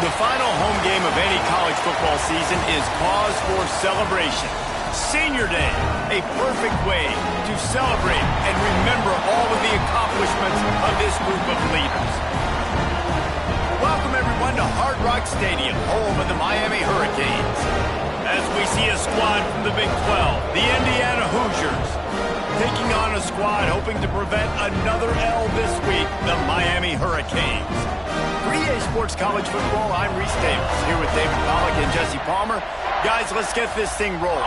The final home game of any college football season is cause for celebration. Senior Day, a perfect way to celebrate and remember all of the accomplishments of this group of leaders. Welcome everyone to Hard Rock Stadium, home of the Miami Hurricanes. As we see a squad from the Big 12, the Indiana Hoosiers, taking on a squad hoping to prevent another L this week, the Miami Hurricanes. For EA Sports College Football, I'm Reese Davis, here with David Pollack and Jesse Palmer. Guys, let's get this thing rolling.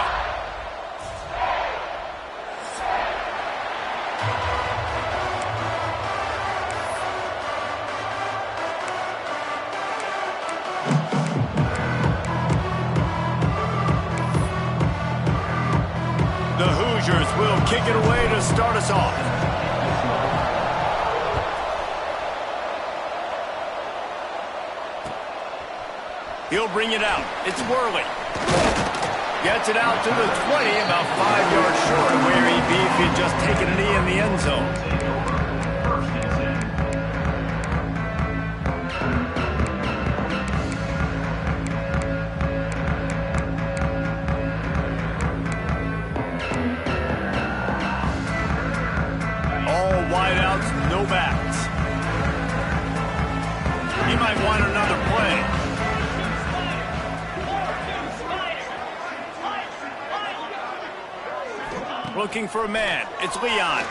The Hoosiers will kick it away to start us off. He'll bring it out. It's Worley. Gets it out to the 20, about 5 yards short of where he'd be if he'd just taken a knee in the end zone. All wideouts, no backs. He might want another play. Looking for a man. It's Leon.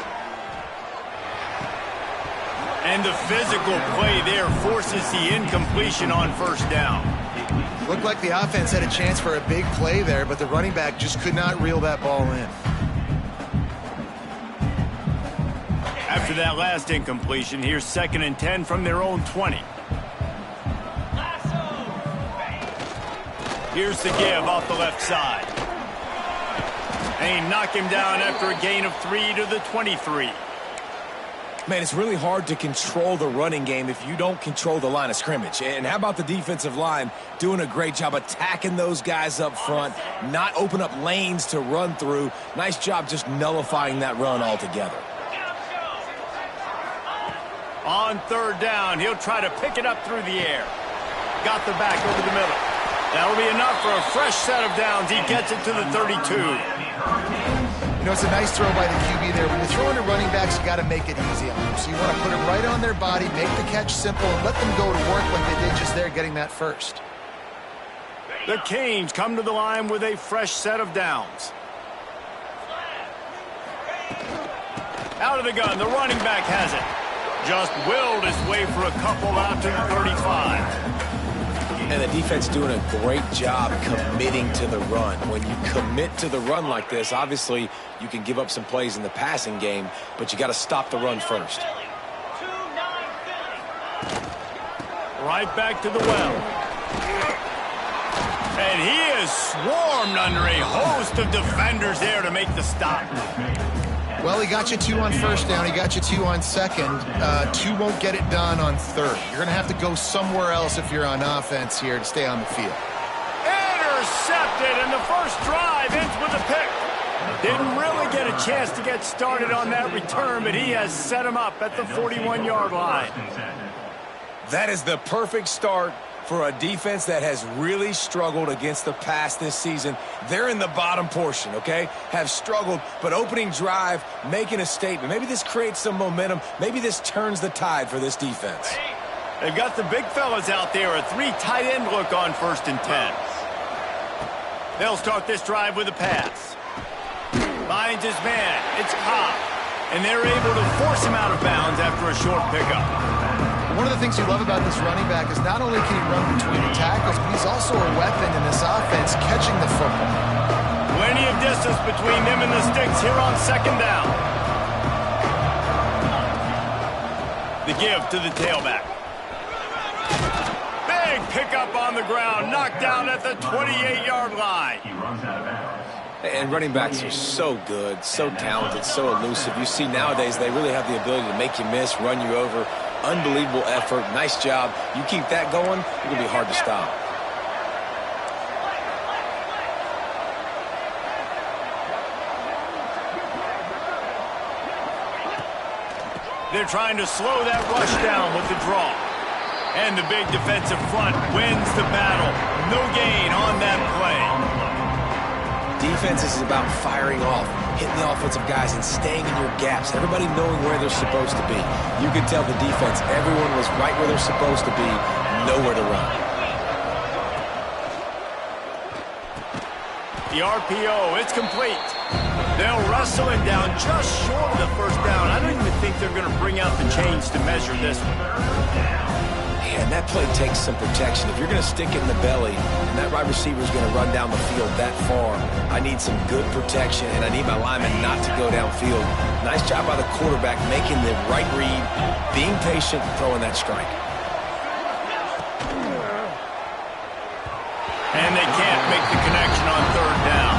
And the physical play there forces the incompletion on first down. Looked like the offense had a chance for a big play there, but the running back just could not reel that ball in. After that last incompletion, here's 2nd and 10 from their own 20. Here's the give off the left side. And he knocked him down after a gain of 3 to the 23. Man, it's really hard to control the running game if you don't control the line of scrimmage. And how about the defensive line doing a great job attacking those guys up front, not open up lanes to run through. Nice job just nullifying that run altogether. On 3rd down, he'll try to pick it up through the air. Got the back over the middle. That'll be enough for a fresh set of downs. He gets it to the 32. You know, it's a nice throw by the QB there. When you're throwing to running backs, you got to make it easy on them. So you want to put it right on their body, make the catch simple, and let them go to work like they did just there, getting that first. The Canes come to the line with a fresh set of downs. Out of the gun, the running back has it. Just willed his way for a couple out to the 35. And the defense doing a great job committing to the run. When you commit to the run like this, obviously you can give up some plays in the passing game, but you got to stop the run first. Right back to the well. And he is swarmed under a host of defenders there to make the stop. Well, he got you 2 on 1st down. He got you 2 on 2nd. 2 won't get it done on 3rd. You're going to have to go somewhere else if you're on offense here to stay on the field. Intercepted, and the first drive ends with a pick. Didn't really get a chance to get started on that return, but he has set him up at the 41-yard line. That is the perfect start for a defense that has really struggled against the pass this season. They're in the bottom portion, okay? Have struggled, but opening drive, making a statement. Maybe this creates some momentum. Maybe this turns the tide for this defense. They've got the big fellas out there, a 3 tight end look on 1st and 10. They'll start this drive with a pass. Finds his man, it's Ncaa, and they're able to force him out of bounds after a short pickup. One of the things you love about this running back is not only can he run between the tackles, but he's also a weapon in this offense catching the football. Plenty of distance between them and the sticks here on second down. The give to the tailback. Big pickup on the ground, knocked down at the 28-yard line. And running backs are so good, so talented, so elusive. You see nowadays they really have the ability to make you miss, run you over. Unbelievable effort. Nice job. You keep that going, it's going to be hard to stop. They're trying to slow that rush down with the draw. And the big defensive front wins the battle. No gain on that play. Defense is about firing off, hitting the offensive guys and staying in your gaps. Everybody knowing where they're supposed to be. You could tell the defense, everyone was right where they're supposed to be, nowhere to run. The RPO, it's complete. They'll wrestle him down just short of the first down. I don't even think they're going to bring out the chains to measure this one. And that play takes some protection. If you're going to stick it in the belly and that wide receiver is going to run down the field that far, I need some good protection, and I need my lineman not to go downfield. Nice job by the quarterback making the right read, being patient, throwing that strike. And they can't make the connection on third down.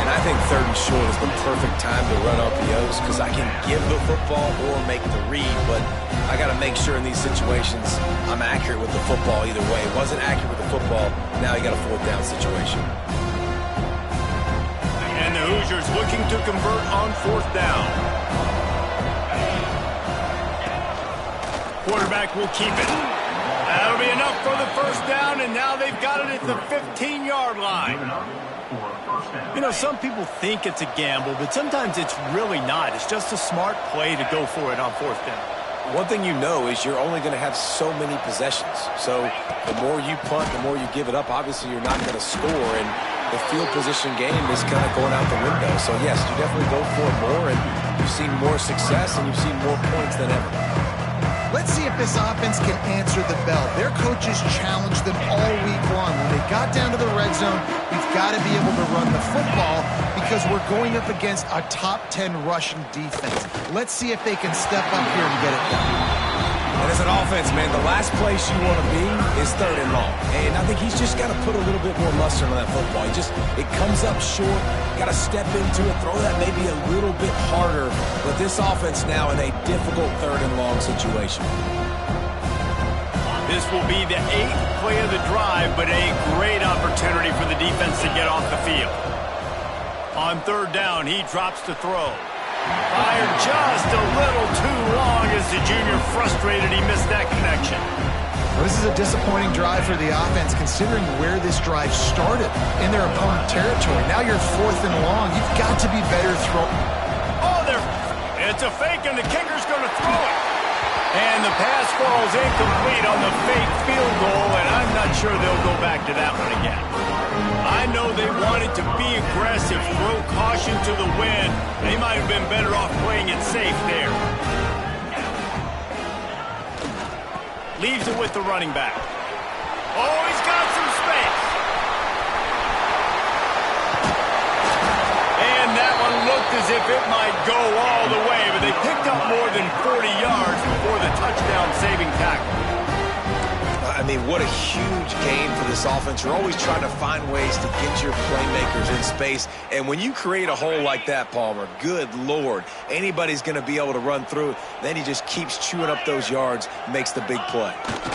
And I think third and short is the perfect time to run RPOs because I can give the football or make the read, but I got to make sure in these situations I'm accurate with the football either way. It wasn't accurate with the football. Now you got a fourth down situation. And the Hoosiers looking to convert on fourth down. Quarterback will keep it. That'll be enough for the first down, and now they've got it at the 15-yard line. You know, some people think it's a gamble, but sometimes it's really not. It's just a smart play to go for it on fourth down. One thing you know is you're only going to have so many possessions. So the more you punt, the more you give it up, obviously you're not going to score, and the field position game is kind of going out the window. So, yes, you definitely go for it more, and you've seen more success, and you've seen more points than ever. Let's see if this offense can answer the bell. Their coaches challenged them all week long. When they got down to the red zone, we've got to be able to run the football because we're going up against a top 10 rushing defense. Let's see if they can step up here and get it done. And as an offense, man, the last place you want to be is third and long. And I think he's just got to put a little bit more mustard on that football. It comes up short. Got to step into it, throw that maybe a little bit harder. But this offense now in a difficult third and long situation. This will be the 8th play of the drive, but a great opportunity for the defense to get off the field. On third down, he drops to throw. Fired just a little too long as the junior frustrated he missed that connection. Well, this is a disappointing drive for the offense considering where this drive started in their opponent territory. Now you're fourth and long. You've got to be better throwing. Oh, it's a fake and the kicker's going to throw it. And the pass falls incomplete on the fake field goal, and I'm not sure they'll go back to that one again. I know they wanted to be aggressive, throw caution to the wind. They might have been better off playing it safe there. Leaves it with the running back. Oh, he's got some space. And that one looked as if it might go all the way, but they picked up more than 40 yards before the touchdown-saving tackle. I mean, what a huge gain for this offense. You're always trying to find ways to get your playmakers in space. And when you create a hole like that, Palmer, good Lord, anybody's going to be able to run through. Then he just keeps chewing up those yards, makes the big play.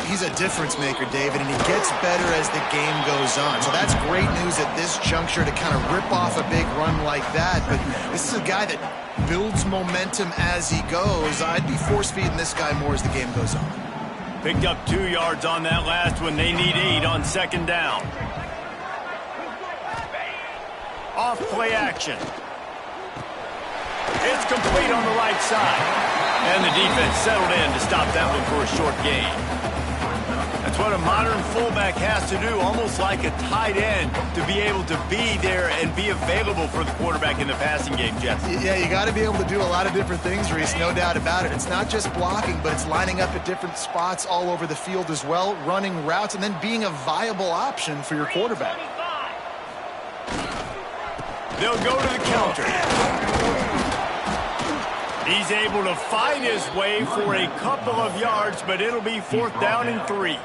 He's a difference maker, David, and he gets better as the game goes on. So that's great news at this juncture to kind of rip off a big run like that. But this is a guy that builds momentum as he goes. I'd be force-feeding this guy more as the game goes on. Picked up 2 yards on that last one. They need 8 on second down. Off play action. It's complete on the right side. And the defense settled in to stop that one for a short gain. That's what a modern fullback has to do, almost like a tight end, to be able to be there and be available for the quarterback in the passing game, Jeff. Yeah, you got to be able to do a lot of different things, Reese, no doubt about it. It's not just blocking, but it's lining up at different spots all over the field as well, running routes, and then being a viable option for your quarterback. They'll go to the counter. He's able to fight his way for a couple of yards, but it'll be 4th down and 3.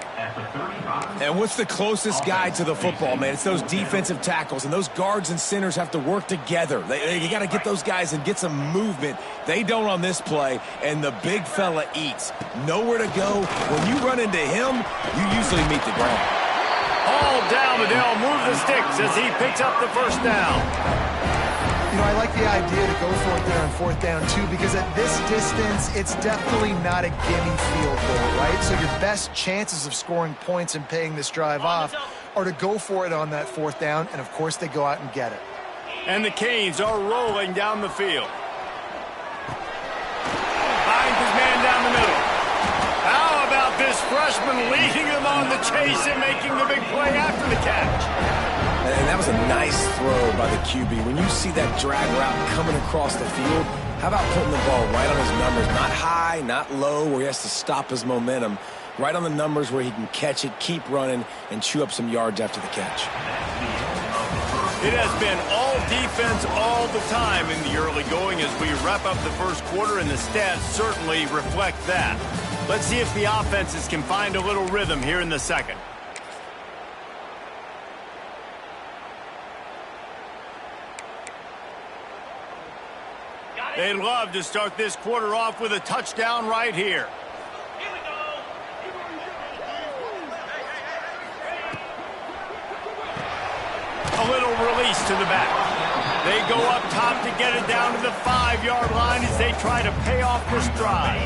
And what's the closest guy to the football, man? It's those defensive tackles, and those guards and centers have to work together. They got to get those guys and get some movement. They don't on this play, and the big fella eats. Nowhere to go. When you run into him, you usually meet the ground. All down, but they'll move the sticks as he picks up the 1st down. You know, I like the idea to go for it there on 4th down, too, because at this distance, it's definitely not a gimme field goal, right? So your best chances of scoring points and paying this drive off are to go for it on that 4th down, and, of course, they go out and get it. And the Canes are rolling down the field. Finds his man down the middle. How about this freshman leading them on the chase and making the big play after the catch? And that was a nice throw by the QB. When you see that drag route coming across the field, how about putting the ball right on his numbers? Not high, not low, where he has to stop his momentum. Right on the numbers where he can catch it, keep running, and chew up some yards after the catch. It has been all defense all the time in the early going as we wrap up the 1st quarter, and the stats certainly reflect that. Let's see if the offenses can find a little rhythm here in the 2nd. They'd love to start this quarter off with a touchdown right here. A little release to the back. They go up top to get it down to the 5-yard line as they try to pay off this drive.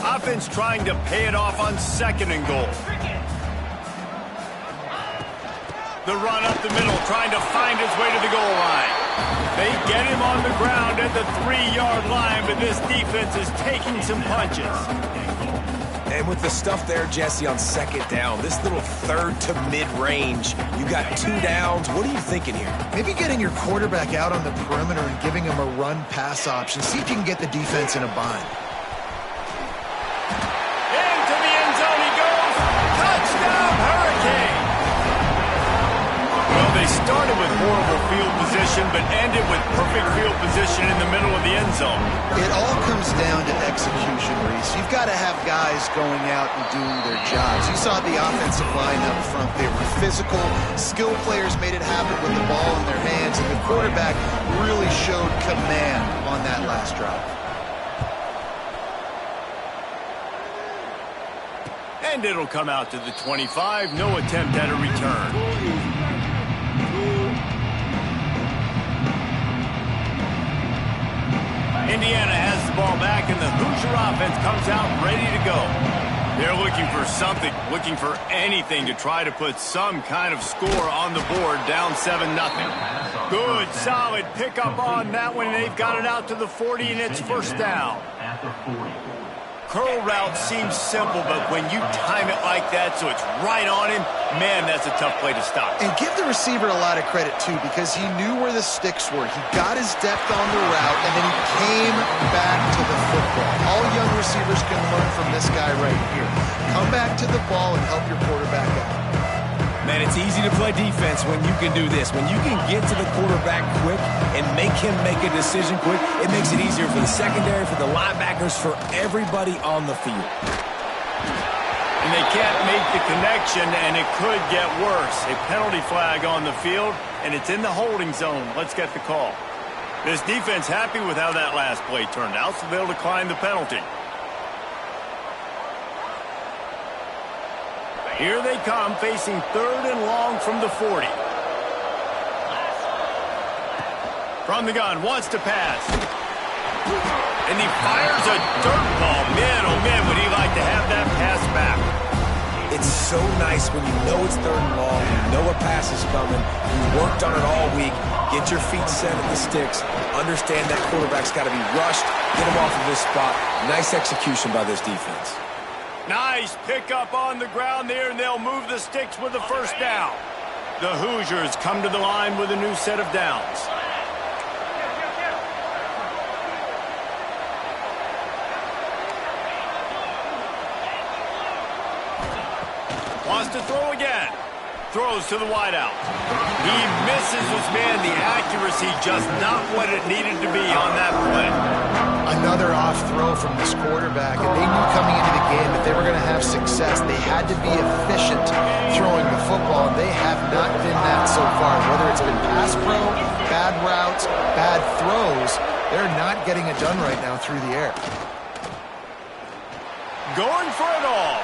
Offense trying to pay it off on 2nd and goal. The run up the middle, trying to find his way to the goal line. They get him on the ground at the 3-yard line, but this defense is taking some punches. And with the stuff there, Jesse, on 2nd down, this little 3rd to mid-range, you got 2 downs. What are you thinking here? Maybe getting your quarterback out on the perimeter and giving him a run-pass option. See if you can get the defense in a bind. Into the end zone he goes. Touchdown, Hurricane! Well, they started with horrible field position, but ended with perfect field position in the middle of the end zone. It all comes down to execution, Reese. You've got to have guys going out and doing their jobs. You saw the offensive line up front. They were physical. Skilled players made it happen with the ball in their hands, and the quarterback really showed command on that last drive. And it'll come out to the 25. No attempt at a return. Indiana has the ball back, and the Hoosier offense comes out ready to go. They're looking for something, looking for anything to try to put some kind of score on the board, down 7-0. Good, solid pickup on that one. They've got it out to the 40, and it's 1st down. Curl route seems simple, but when you time it like that so it's right on him, man, that's a tough play to stop. And give the receiver a lot of credit, too, because he knew where the sticks were. He got his depth on the route, and then he came back to the football. All young receivers can learn from this guy right here. Come back to the ball and help your quarterback out. Man, it's easy to play defense when you can do this. When you can get to the quarterback quick and make him make a decision quick, it makes it easier for the secondary, for the linebackers, for everybody on the field. And they can't make the connection, and it could get worse. A penalty flag on the field, and it's in the holding zone. Let's get the call. This defense happy with how that last play turned out, so they'll decline the penalty. Here they come, facing 3rd and long from the 40. From the gun, wants to pass. And he fires a dirt ball. Man, oh man, would he like to have that pass back. It's so nice when you know it's 3rd and long, you know a pass is coming, you worked on it all week, get your feet set at the sticks, understand that quarterback's got to be rushed, get him off of this spot. Nice execution by this defense. Nice pickup on the ground there, and they'll move the sticks with the 1st down. The Hoosiers come to the line with a new set of downs. Wants to throw again. throws to the wideout. He misses his man. The accuracy just not what it needed to be on that play. Another off throw from this quarterback, and they knew coming into the game that they were going to have success. They had to be efficient throwing the football, and they have not been that so far. Whether it's been pass pro, bad routes, bad throws, they're not getting it done right now through the air. Going for it all.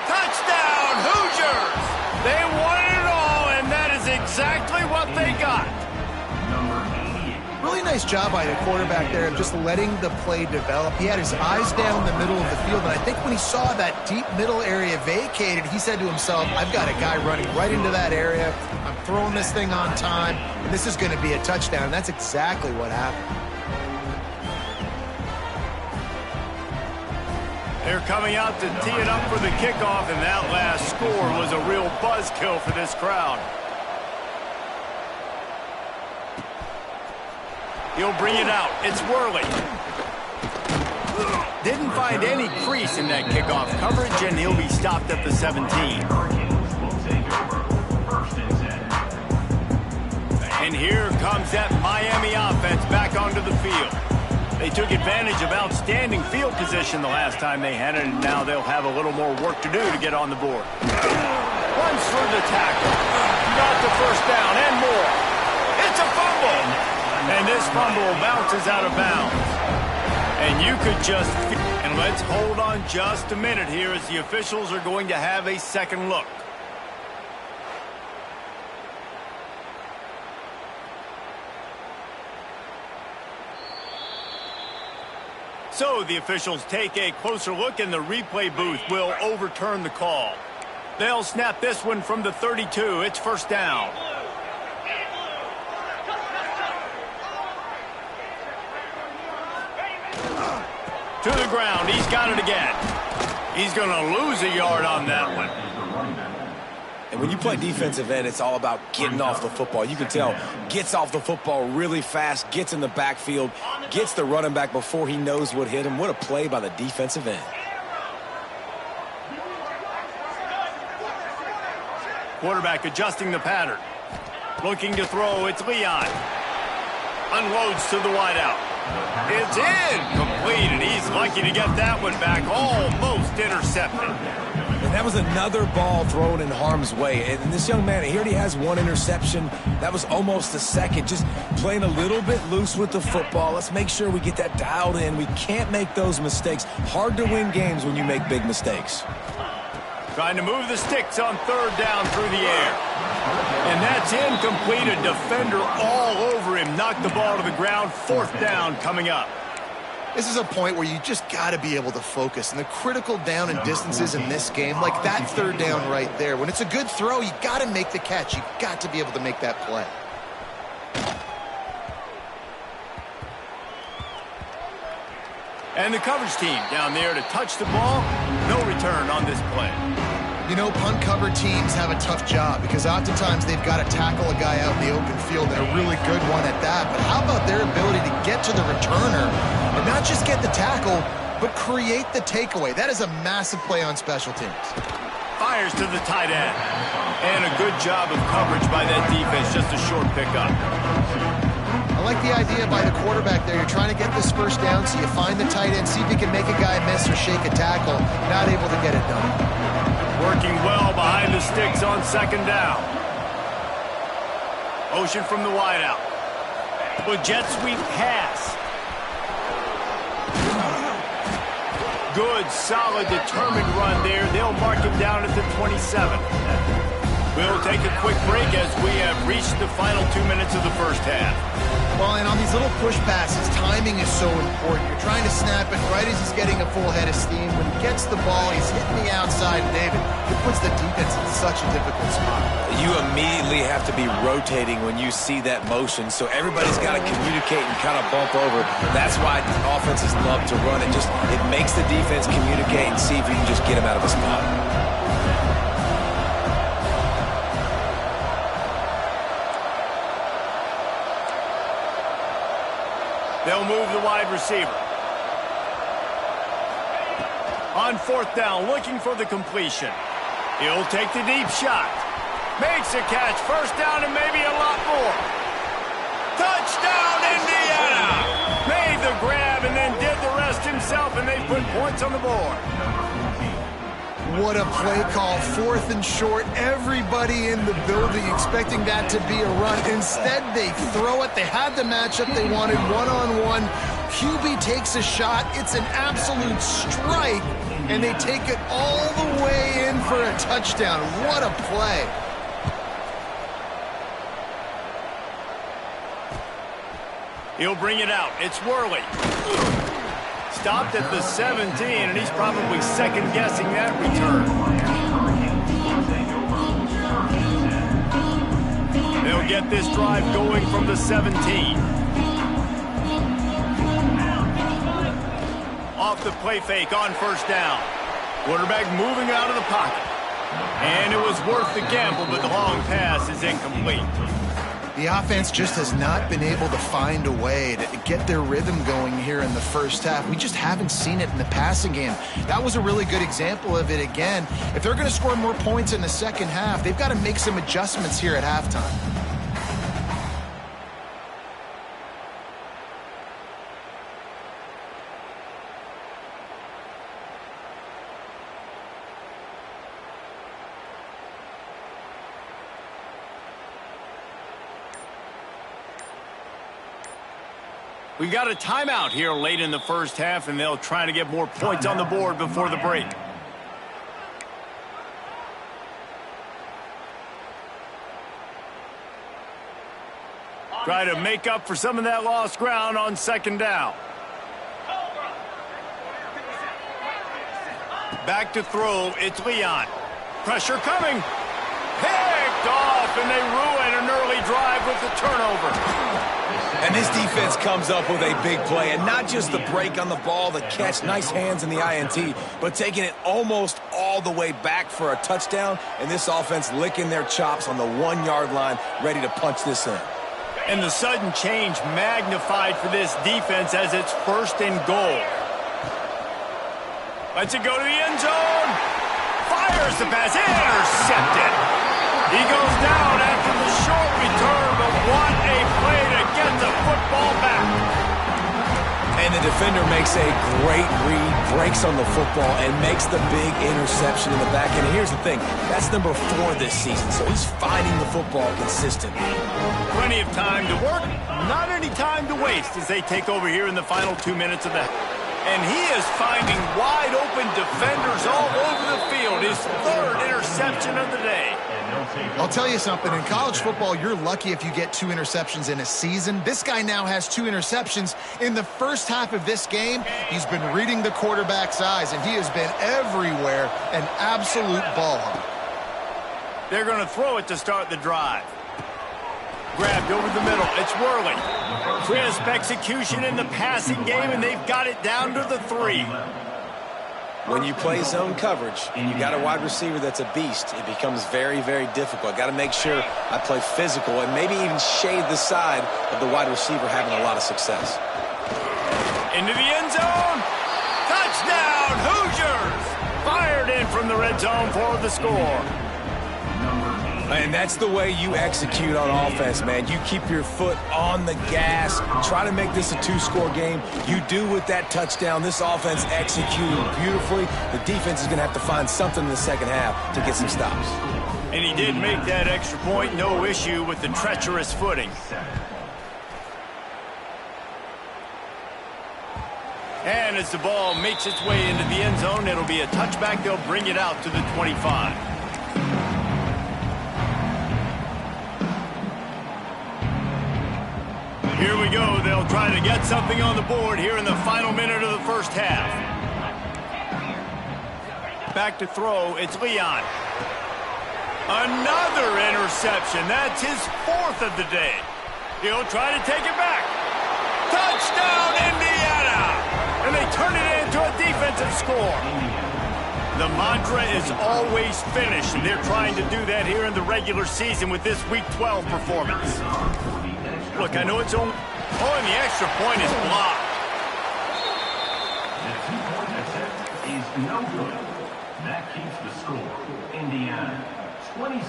Touchdown, Hoosiers! They won it all, and that is exactly what they got. Really nice job by the quarterback there of just letting the play develop. He had his eyes down the middle of the field, and I think when he saw that deep middle area vacated, he said to himself, I've got a guy running right into that area. I'm throwing this thing on time, and this is going to be a touchdown. And that's exactly what happened. They're coming out to tee it up for the kickoff, and that last score was a real buzzkill for this crowd. He'll bring it out. It's Worley. Didn't find any crease in that kickoff coverage, and he'll be stopped at the 17. And here comes that Miami offense back onto the field. They took advantage of outstanding field position the last time they had it, and now they'll have a little more work to do to get on the board. Runs for the tackle. Got the first down and more. It's a fumble. And this fumble bounces out of bounds. And you could just... And let's hold on just a minute here as the officials are going to have a second look. So the officials take a closer look, and the replay booth will overturn the call. They'll snap this one from the 32. It's first down. To the ground. He's got it again. He's going to lose a yard on that one. And when you play defensive end, it's all about getting off the football. You can tell, gets off the football really fast, gets in the backfield, gets the running back before he knows what hit him. What a play by the defensive end. Quarterback adjusting the pattern. Looking to throw, it's Leon. Unloads to the wideout. It's incomplete, and he's lucky to get that one back. Almost intercepted. And that was another ball thrown in harm's way. And this young man, he already has one interception. That was almost a second. Just playing a little bit loose with the football. Let's make sure we get that dialed in. We can't make those mistakes. Hard to win games when you make big mistakes. Trying to move the sticks on third down through the air. And that's incomplete. A defender all over him. Knocked the ball to the ground. Fourth down coming up. This is a point where you just got to be able to focus. And the critical down and distances in this game, like that third down right there, when it's a good throw, you got to make the catch. You've got to be able to make that play. And the coverage team down there to touch the ball. No return on this play. You know, punt cover teams have a tough job because oftentimes they've got to tackle a guy out in the open field, and a really good one at that. But how about their ability to get to the returner and not just get the tackle, but create the takeaway? That is a massive play on special teams. Fires to the tight end. And a good job of coverage by that defense. Just a short pickup. I like the idea by the quarterback there. You're trying to get this first down, so you find the tight end, see if he can make a guy miss or shake a tackle. Not able to get it done. Working well behind the sticks on second down. Motion from the wideout. With jet sweep pass. Good, solid, determined run there. They'll mark him down at the 27. We'll take a quick break as we have reached the final 2 minutes of the first half. Well, and on these little push passes, timing is so important. You're trying to snap it right as he's getting a full head of steam. When he gets the ball, he's hitting the outside, David. It puts the defense in such a difficult spot. You immediately have to be rotating when you see that motion, so everybody's got to communicate and kind of bump over. That's why offenses love to run it. It makes the defense communicate and see if you can just get him out of a spot. They'll move the wide receiver. On fourth down, looking for the completion. He'll take the deep shot. Makes a catch. First down and maybe a lot more. Touchdown, Indiana! Made the grab and then did the rest himself, and they put points on the board. What a play call. 4th and short. Everybody in the building expecting that to be a run. Instead, they throw it. They had the matchup they wanted, one-on-one. QB takes a shot. It's an absolute strike, and they take it all the way in for a touchdown. What a play. He'll bring it out. It's Worley. Stopped at the 17, and he's probably second-guessing that return. They'll get this drive going from the 17. Off the play fake on first down. Quarterback moving out of the pocket. And it was worth the gamble, but the long pass is incomplete. The offense just has not been able to find a way to get their rhythm going here in the first half. We just haven't seen it in the passing game. That was a really good example of it again. If they're going to score more points in the second half, they've got to make some adjustments here at halftime. We got a timeout here late in the first half, and they'll try to get more points on the board before the break. Try to make up for some of that lost ground on second down. Back to throw, it's Leon. Pressure coming. Picked off, and they ruin an early drive with the turnover. And this defense comes up with a big play, and not just the break on the ball, the catch, nice hands in the INT, but taking it almost all the way back for a touchdown, and this offense licking their chops on the 1-yard line, ready to punch this in. And the sudden change magnified for this defense as it's 1st and goal. Lets it go to the end zone. Fires the pass, intercepted. He goes down after the short return, but what a play to get the football back. And the defender makes a great read, breaks on the football, and makes the big interception in the back. And here's the thing, that's number 4 this season, so he's finding the football consistently. Plenty of time to work, not any time to waste as they take over here in the final 2 minutes of the half. And he is finding wide-open defenders all over the field. His 3rd interception of the day. I'll tell you something, in college football, you're lucky if you get 2 interceptions in a season. This guy now has 2 interceptions. In the first half of this game, he's been reading the quarterback's eyes, and he has been everywhere, an absolute ball hawk. They're going to throw it to start the drive. Grabbed over the middle. It's Worley. Crisp execution in the passing game, and they've got it down to the 3. When you play zone coverage and you got a wide receiver that's a beast, it becomes very, very difficult. Got to make sure I play physical and maybe even shade the side of the wide receiver having a lot of success. Into the end zone. Touchdown, Hoosiers! Fired in from the red zone for the score. And that's the way you execute on offense, man. You keep your foot on the gas. Try to make this a 2-score game. You do with that touchdown. This offense executed beautifully. The defense is going to have to find something in the second half to get some stops. And he did make that extra point. No issue with the treacherous footing. And as the ball makes its way into the end zone, it'll be a touchback. They'll bring it out to the 25. Here we go. They'll try to get something on the board here in the final minute of the first half. Back to throw. It's Leon. Another interception. That's his 4th of the day. He'll try to take it back. Touchdown, Indiana! And they turn it into a defensive score. The mantra is always finish, and they're trying to do that here in the regular season with this Week 12 performance. Look, I know it's only... Oh, and the extra point is blocked. The 2-point attempt is no good. That keeps the score. Indiana, 27.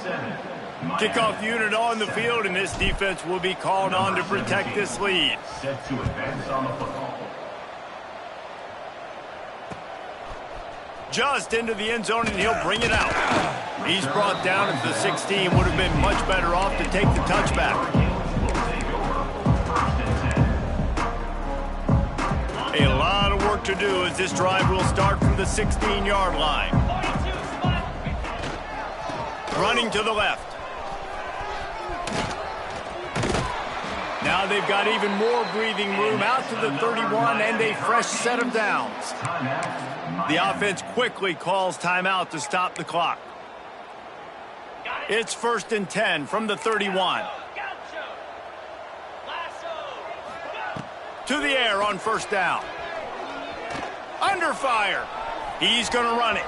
Kickoff unit on the field, and this defense will be called on to protect this lead. Set to advance on the football. Just into the end zone, and he'll bring it out. He's brought down at the 16. Would have been much better off to take the touchback. A lot of work to do as this drive will start from the 16-yard line. Running to the left. Now they've got even more breathing room out to the 31 and a fresh set of downs. The offense quickly calls timeout to stop the clock. It's 1st and 10 from the 31. To the air on 1st down. Under fire. He's going to run it.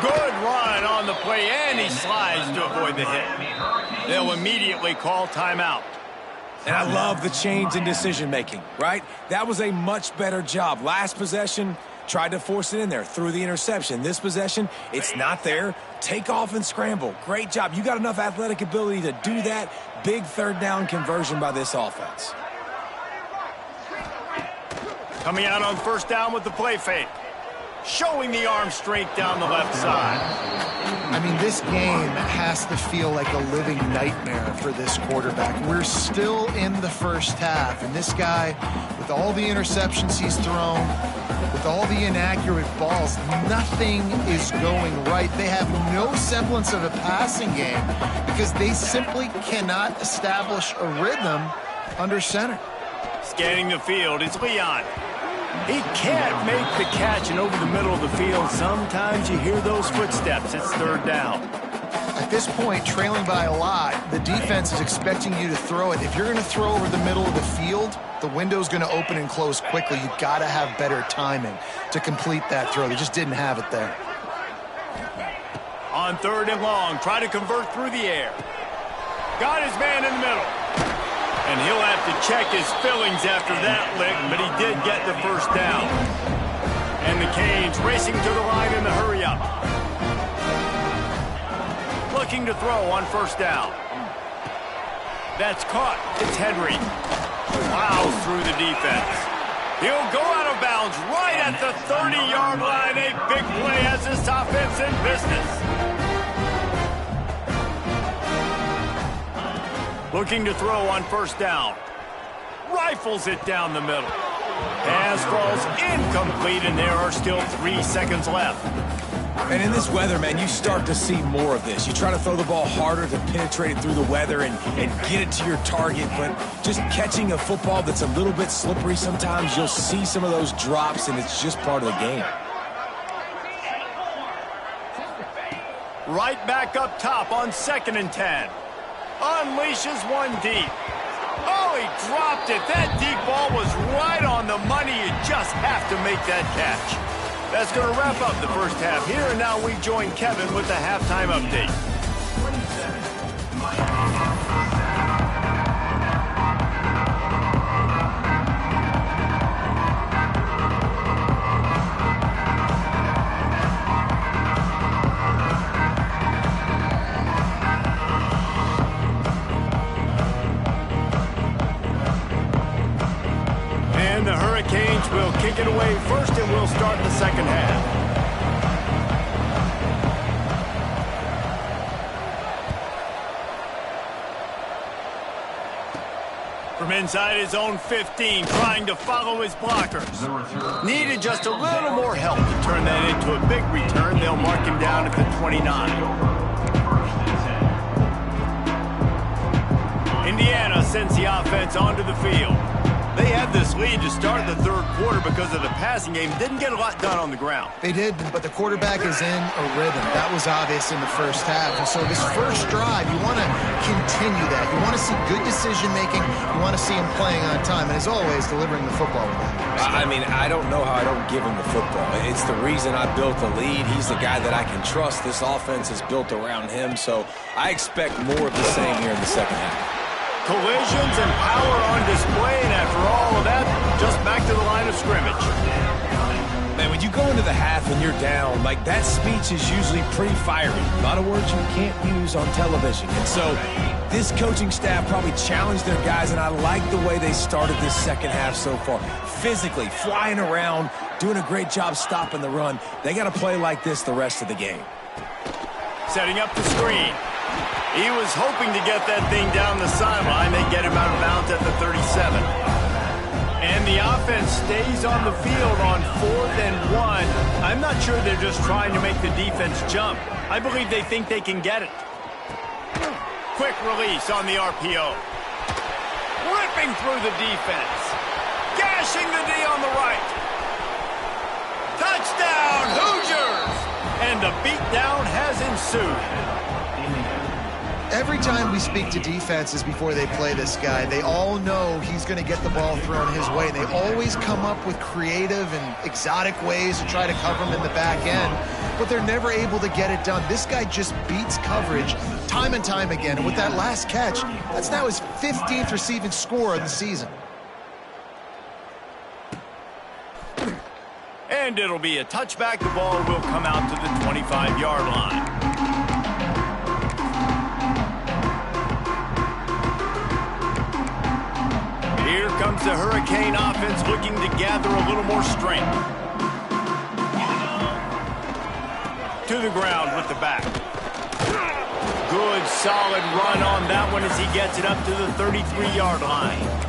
Good run on the play, and he slides to avoid the hit. They'll immediately call timeout. And I love the change in decision-making, right? That was a much better job. Last possession, tried to force it in there, threw the interception. This possession, it's not there. Take off and scramble. Great job. You got enough athletic ability to do that. Big 3rd down conversion by this offense. Coming out on 1st down with the play fake. Showing the arm strength down the left side. I mean, this game has to feel like a living nightmare for this quarterback. We're still in the first half, and this guy, with all the interceptions he's thrown, with all the inaccurate balls, nothing is going right. They have no semblance of a passing game because they simply cannot establish a rhythm under center. Scanning the field, it's Leon. He can't make the catch, and over the middle of the field, sometimes you hear those footsteps. It's 3rd down. At this point, trailing by a lot, the defense is expecting you to throw it. If you're going to throw over the middle of the field, the window's going to open and close quickly. You've got to have better timing to complete that throw. They just didn't have it there. On 3rd and long, try to convert through the air. Got his man in the middle. And he'll have to check his fillings after that lick, but he did get the 1st down. And the Canes racing to the line in the hurry-up. Looking to throw on 1st down. That's caught. It's Henry. Plows through the defense. He'll go out of bounds right at the 30-yard line. A big play has this offense in business. Looking to throw on 1st down. Rifles it down the middle. Pass falls incomplete, and there are still 3 seconds left. And in this weather, man, you start to see more of this. You try to throw the ball harder to penetrate it through the weather and get it to your target, but just catching a football that's a little bit slippery sometimes, you'll see some of those drops, and it's just part of the game. Right back up top on 2nd and 10. Unleashes one deep. Oh, he dropped it. That deep ball was right on the money. You just have to make that catch. That's going to wrap up the first half here, and now we join Kevin with the halftime update. And the Hurricanes will kick it away first, and we'll start the second half. From inside his own 15, trying to follow his blockers. Needed just a little more help to turn that into a big return. They'll mark him down at the 29. Indiana sends the offense onto the field. They had this lead to start the 3rd quarter because of the passing game. Didn't get a lot done on the ground. They did, but the quarterback is in a rhythm. That was obvious in the first half. And so this first drive, you want to continue that. You want to see good decision-making. You want to see him playing on time. And as always, delivering the football with him. I mean, I don't know how I don't give him the football. It's the reason I built the lead. He's the guy that I can trust. This offense is built around him. So I expect more of the same here in the second half. Collisions and power on display, and after all of that, just back to the line of scrimmage. Man, when you go into the half and you're down, like that speech is usually pretty fiery. A lot of words you can't use on television. And so this coaching staff probably challenged their guys, and I like the way they started this second half so far. Physically, flying around, doing a great job stopping the run. They got to play like this the rest of the game. Setting up the screen. He was hoping to get that thing down the sideline. They get him out of bounds at the 37. And the offense stays on the field on 4th and 1. I'm not sure they're just trying to make the defense jump. I believe they think they can get it. Quick release on the RPO. Ripping through the defense. Gashing the D on the right. Touchdown, Hoosiers! And the beatdown has ensued. Every time we speak to defenses before they play this guy, they all know he's going to get the ball thrown his way. They always come up with creative and exotic ways to try to cover him in the back end, but they're never able to get it done. This guy just beats coverage time and time again. And with that last catch, that's now his 15th receiving score of the season. And it'll be a touchback. The ball will come out to the 25-yard line. Here comes the Hurricane offense looking to gather a little more strength. To the ground with the back. Good, solid run on that one as he gets it up to the 33-yard line.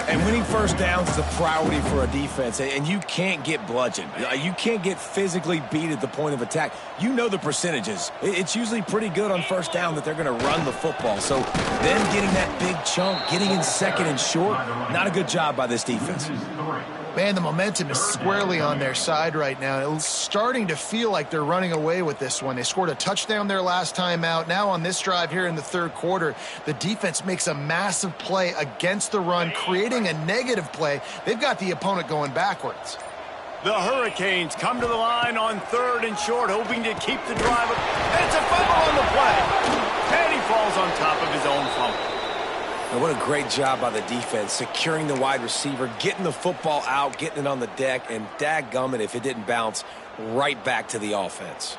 And winning first downs is a priority for a defense, and you can't get bludgeoned. You can't get physically beat at the point of attack. You know the percentages. It's usually pretty good on first down that they're going to run the football. So them getting that big chunk, getting in second and short, not a good job by this defense. Man, the momentum is squarely on their side right now. It's starting to feel like they're running away with this one. They scored a touchdown their last time out. Now on this drive here in the third quarter, the defense makes a massive play against the run, creating a negative play. They've got the opponent going backwards. The Hurricanes come to the line on 3rd and short, hoping to keep the drive. It's a fumble on the play. And he falls on top of his own fumble. And what a great job by the defense, securing the wide receiver, getting the football out, getting it on the deck, and dadgummit if it didn't bounce right back to the offense.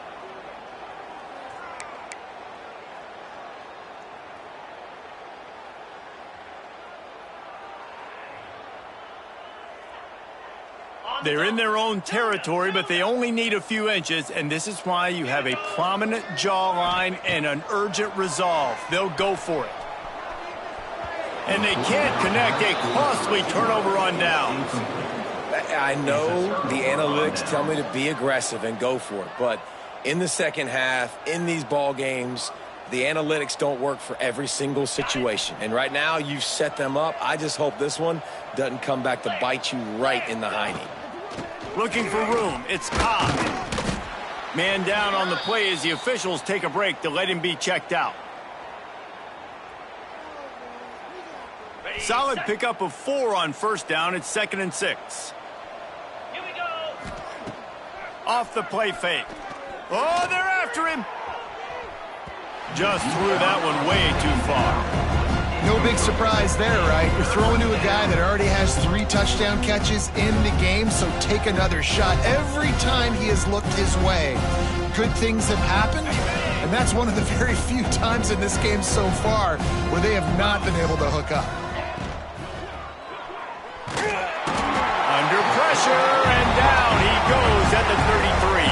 They're in their own territory, but they only need a few inches, and this is why you have a prominent jawline and an urgent resolve. They'll go for it. And they can't connect. A costly turnover on downs. I know the analytics tell me to be aggressive and go for it, but in the second half, in these ball games, the analytics don't work for every single situation. And right now, you've set them up. I just hope this one doesn't come back to bite you right in the hiney. Looking for room. It's Ncaa. Man down on the play as the officials take a break to let him be checked out. Solid pickup of 4 on first down. It's 2nd and 6. Here we go. Off the play fake. Oh, they're after him. Just threw that one way too far. No big surprise there, right? You're throwing to a guy that already has 3 touchdown catches in the game, so take another shot. Every time he has looked his way, good things have happened, and that's one of the very few times in this game so far where they have not been able to hook up. Under pressure, and down he goes at the 33.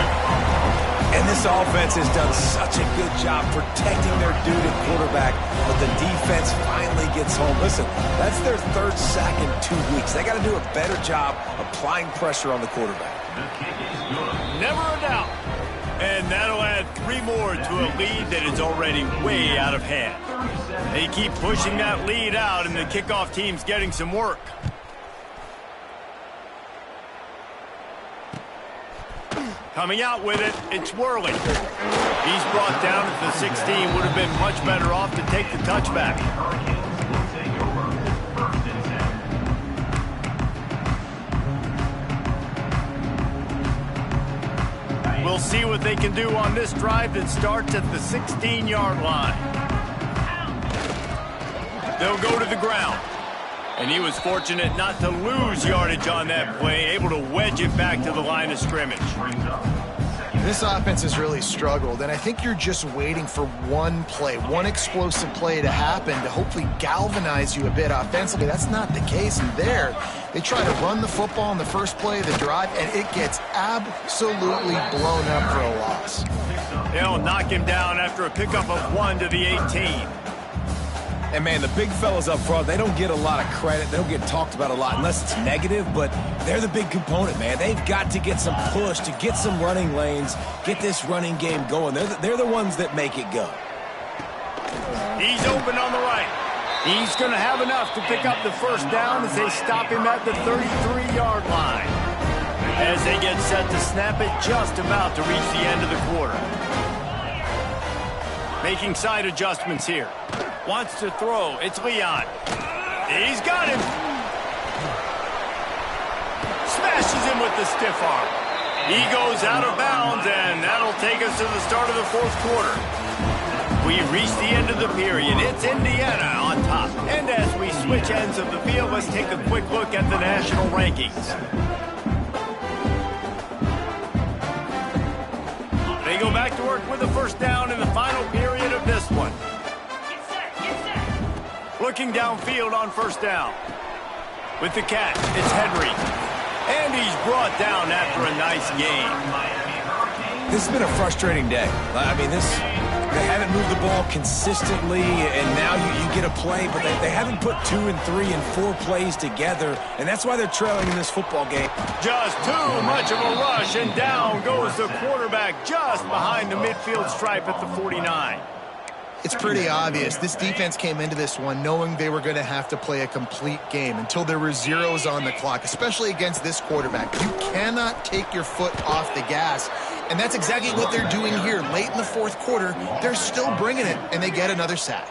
And this offense has done such a good job protecting their dude at quarterback, but the defense finally gets home. Listen, that's their 3rd sack in 2 weeks. They got to do a better job applying pressure on the quarterback. Never a doubt. And that'll add 3 more to a lead that is already way out of hand. They keep pushing that lead out, and the kickoff team's getting some work. Coming out with it, it's Worley. He's brought down at the 16. Would have been much better off to take the touchback. We'll see what they can do on this drive that starts at the 16-yard line. They'll go to the ground. And he was fortunate not to lose yardage on that play, able to wedge it back to the line of scrimmage. This offense has really struggled, and I think you're just waiting for one play, one explosive play to happen to hopefully galvanize you a bit offensively. That's not the case, and there, they try to run the football in the first play of the drive, and it gets absolutely blown up for a loss. They'll knock him down after a pickup of 1 to the 18. And, man, the big fellas up front, they don't get a lot of credit. They don't get talked about a lot unless it's negative, but they're the big component, man. They've got to get some push, to get some running lanes, get this running game going. They're the ones that make it go. He's open on the right. He's going to have enough to pick up the first down as they stop him at the 33-yard line. As they get set to snap it, just about to reach the end of the quarter. Making side adjustments here. Wants to throw. It's Leon. He's got him. Smashes him with the stiff arm. He goes out of bounds, and that'll take us to the start of the fourth quarter. We reach the end of the period. It's Indiana on top. And as we switch ends of the field, let's take a quick look at the national rankings. They go back to work with a first down in the final period of this one. Looking downfield on first down. With the catch, it's Henry. And he's brought down after a nice gain. This has been a frustrating day. I mean, they haven't moved the ball consistently, and now you get a play, but they haven't put 2 and 3 and 4 plays together, and that's why they're trailing in this football game. Just too much of a rush, and down goes the quarterback just behind the midfield stripe at the 49. It's pretty obvious. This defense came into this one knowing they were going to have to play a complete game until there were zeros on the clock, especially against this quarterback. You cannot take your foot off the gas, and that's exactly what they're doing here. Late in the fourth quarter, they're still bringing it, and they get another sack.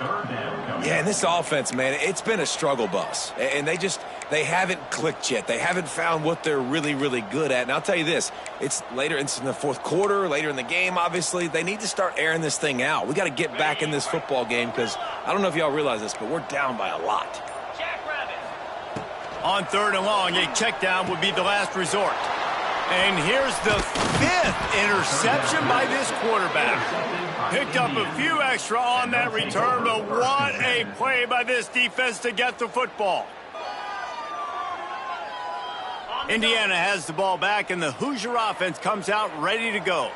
Yeah, and this offense, man, it's been a struggle bus, and they haven't clicked yet. They haven't found what they're really, really good at. And I'll tell you this, it's in the fourth quarter, later in the game, obviously. They need to start airing this thing out. We got to get back in this football game because I don't know if y'all realize this, but we're down by a lot. On third and long, a check down would be the last resort. And here's the 5th interception by this quarterback. Picked up a few extra on that return, but what a play by this defense to get the football. Indiana has the ball back, and the Hoosier offense comes out ready to go.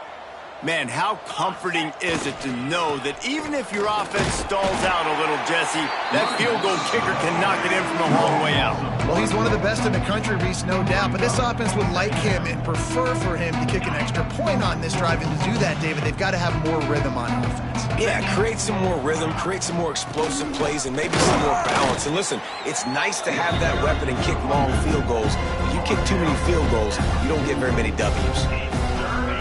Man, how comforting is it to know that even if your offense stalls out a little, Jesse, that field goal kicker can knock it in from a long way out. Well, he's one of the best in the country, Reese, no doubt, but this offense would like him and prefer for him to kick an extra point on this drive, and to do that, David, they've got to have more rhythm on offense. Yeah, create some more rhythm, create some more explosive plays, and maybe some more balance. And listen, it's nice to have that weapon and kick long field goals. If you kick too many field goals, you don't get very many W's.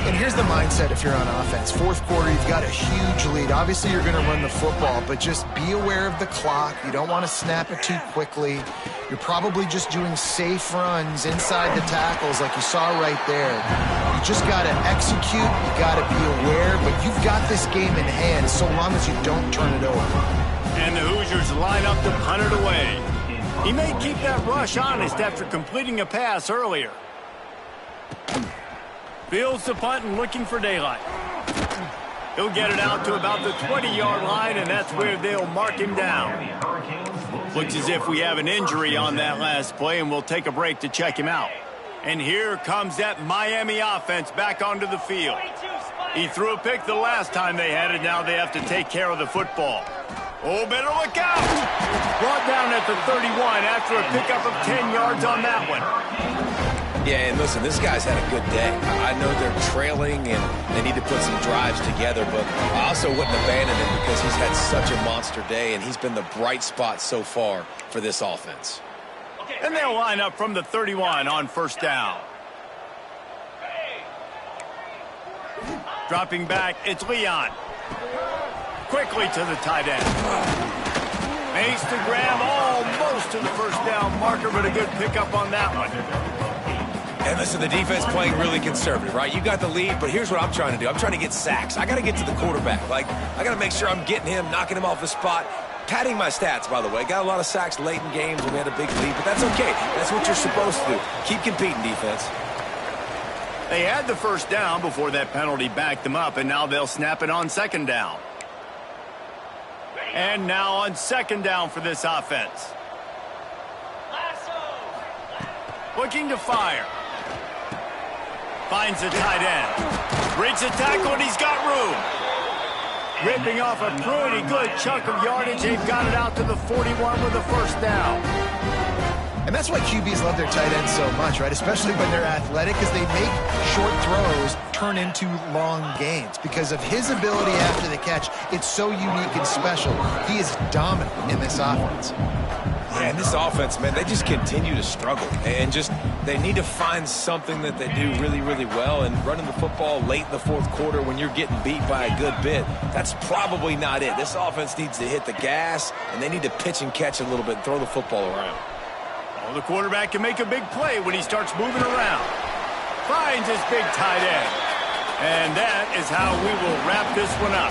And here's the mindset if you're on offense. Fourth quarter, you've got a huge lead. Obviously, you're going to run the football, but just be aware of the clock. You don't want to snap it too quickly. You're probably just doing safe runs inside the tackles like you saw right there. You just got to execute. You got to be aware, but you've got this game in hand so long as you don't turn it over. And the Hoosiers line up to punt it away. He may keep that rush honest after completing a pass earlier. Fields the punt and looking for daylight. He'll get it out to about the 20-yard line, and that's where they'll mark him down. Looks as if we have an injury on that last play, and we'll take a break to check him out. And here comes that Miami offense back onto the field. He threw a pick the last time they had it. Now they have to take care of the football. Oh, better look out! Brought down at the 31 after a pickup of 10 yards on that one. Yeah, and listen, this guy's had a good day. I know they're trailing and they need to put some drives together, but I also wouldn't abandon him because he's had such a monster day, and he's been the bright spot so far for this offense. And they'll line up from the 31 on first down. Dropping back, it's Leon. Quickly to the tight end. Makes the grab almost to the first down marker, but a good pickup on that one. And listen, the defense playing really conservative, right? You got the lead, but here's what I'm trying to do. I'm trying to get sacks. I got to get to the quarterback. I got to make sure I'm getting him, knocking him off the spot. padding my stats, by the way. Got a lot of sacks late in games when we had a big lead, but that's okay. That's what you're supposed to do. Keep competing, defense. They had the first down before that penalty backed them up, and now they'll snap it on second down. And now on second down for this offense. Looking to fire. Finds the tight end. Breaks the tackle, and he's got room. Ripping off a pretty good chunk of yardage. They've got it out to the 41 with a first down. And that's why QBs love their tight ends so much, right? Especially when they're athletic, because they make short throws turn into long gains. Because of his ability after the catch, it's so unique and special. He is dominant in this offense. Yeah, and this offense, man, they just continue to struggle. And they need to find something that they do really, really well. And running the football late in the fourth quarter when you're getting beat by a good bit, that's probably not it. This offense needs to hit the gas, and they need to pitch and catch a little bit and throw the football around. Well, the quarterback can make a big play when he starts moving around. Finds his big tight end. And that is how we will wrap this one up.